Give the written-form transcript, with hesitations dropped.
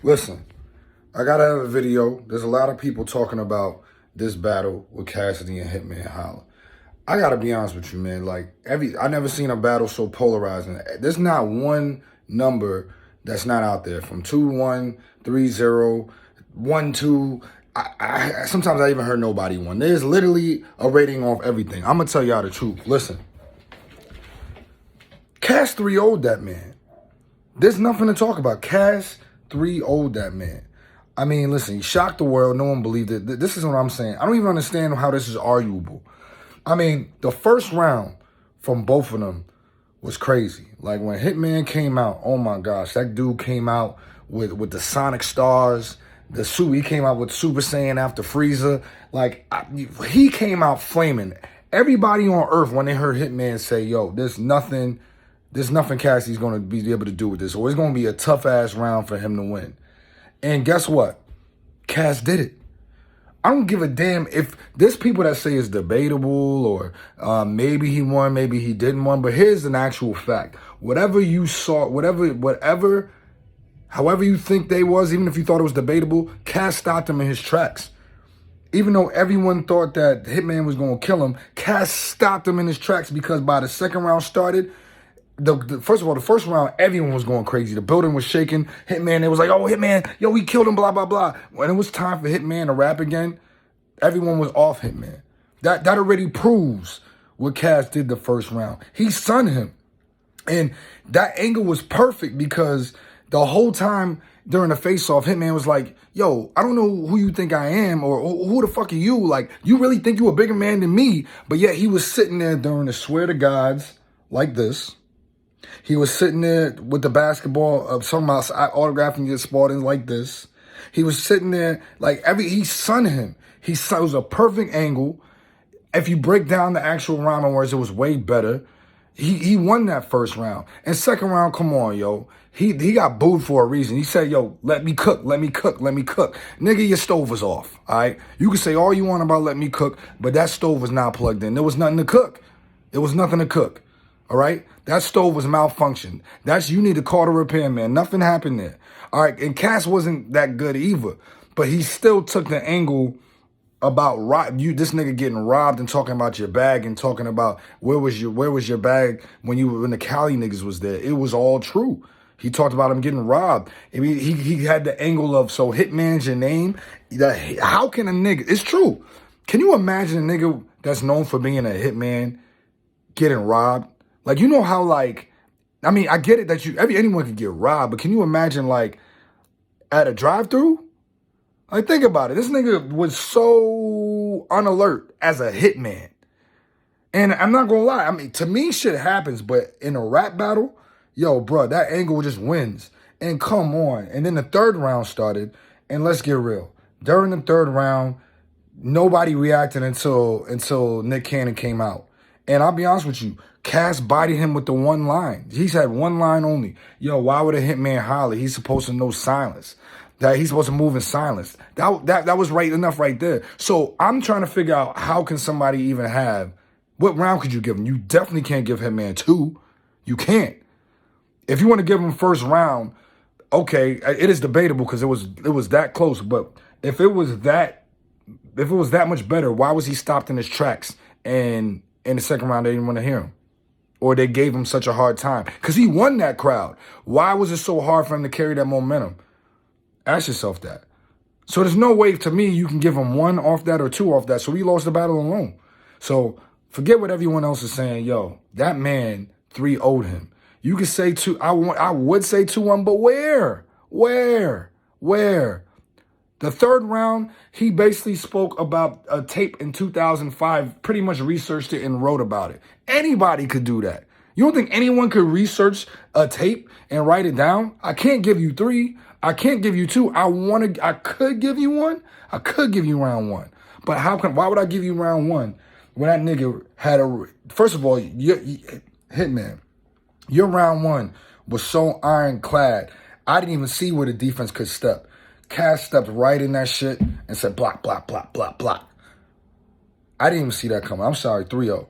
Listen, I gotta have a video. There's a lot of people talking about this battle with Cassidy and Hitman Holla. I gotta be honest with you, man. Like I never seen a battle so polarizing. There's not one number that's not out there. From 2-1, 3-0, 1-2. Sometimes I even heard nobody won. There's literally a rating off everything. I'm gonna tell y'all the truth. Listen, Cass 3-0'd that man. There's nothing to talk about. Cass 3-0'd that man. I mean, listen, he shocked the world. No one believed it. This is what I'm saying. I don't even understand how this is arguable. I mean, the first round from both of them was crazy. Like when Hitman came out, oh my gosh, that dude came out with the Sonic Stars, he came out with Super Saiyan after Frieza. Like he came out flaming. Everybody on Earth, when they heard Hitman say, yo, there's nothing Cassidy's gonna be able to do with this, or it's gonna be a tough ass round for him to win. And guess what? Cass did it. I don't give a damn if there's people that say it's debatable or maybe he won, maybe he didn't win. But here's an actual fact. Whatever you saw, however you think they was, even if you thought it was debatable, Cass stopped him in his tracks. Even though everyone thought that Hitman was going to kill him, Cass stopped him in his tracks because by the second round started, first of all, the first round, everyone was going crazy. The building was shaking. Hitman, it was like, oh, Hitman, yo, we killed him, blah, blah, blah. When it was time for Hitman to rap again, everyone was off Hitman. That already proves what Cass did the first round. He sunned him. And that angle was perfect because the whole time during the face-off, Hitman was like, yo, I don't know who you think I am or who the fuck are you? Like, you really think you a bigger man than me? But yet he was sitting there during the swear to gods like this. He was sitting there with the basketball of some autographing his Spartans like this. He was sitting there like he sunned him. It was a perfect angle. If you break down the actual rhyming words, it was way better. He won that first round. And second round, come on, yo. He got booed for a reason. He said, yo, let me cook, let me cook, let me cook. Nigga, your stove was off, all right? You can say all you want about let me cook, but that stove was not plugged in. There was nothing to cook. There was nothing to cook. All right? That stove was malfunctioned. You need to call the repairman. Nothing happened there. All right? And Cass wasn't that good either. But he still took the angle about this nigga getting robbed and talking about your bag and talking about where was your bag when the Cali niggas was there. It was all true. He talked about him getting robbed. I mean, he had the angle of, so Hitman's your name. How can a nigga, it's true. Can you imagine a nigga that's known for being a hitman getting robbed? Like, you know how, like, I mean, I get it that anyone can get robbed, but can you imagine, like, at a drive-thru? Like, think about it. This nigga was so unalert as a hitman. And I'm not gonna lie. I mean, to me, shit happens, but in a rap battle, yo, bro, that angle just wins. And come on. And then the third round started, and let's get real. During the third round, nobody reacted until Nick Cannon came out. And I'll be honest with you, Cass bodied him with the one line. He's had one line only. Yo, why would a hitman holler? He's supposed to know silence. That he's supposed to move in silence. That was right enough right there. So I'm trying to figure out how can somebody even have, what round could you give him? You definitely can't give Hitman 2. You can't. If you want to give him first round, okay, it is debatable because it was that close. But if it was that much better, why was he stopped in his tracks? And in the second round, they didn't want to hear him. Or they gave him such a hard time. Because he won that crowd. Why was it so hard for him to carry that momentum? Ask yourself that. So there's no way, to me, you can give him 1 off that or 2 off that. So he lost the battle alone. So forget what everyone else is saying. Yo, that man 3-0'd him. You could say 2. I would say 2-1, but where? Where? The third round, he basically spoke about a tape in 2005, pretty much researched it and wrote about it. Anybody could do that. You don't think anyone could research a tape and write it down? I can't give you 3. I can't give you 2. I could give you 1. I could give you round 1. But why would I give you round 1 when that nigga had first of all, Hitman, your round 1 was so ironclad, I didn't even see where the defense could step. Cass stepped right in that shit and said block, block, block, block, block. I didn't even see that coming. I'm sorry, 3-0.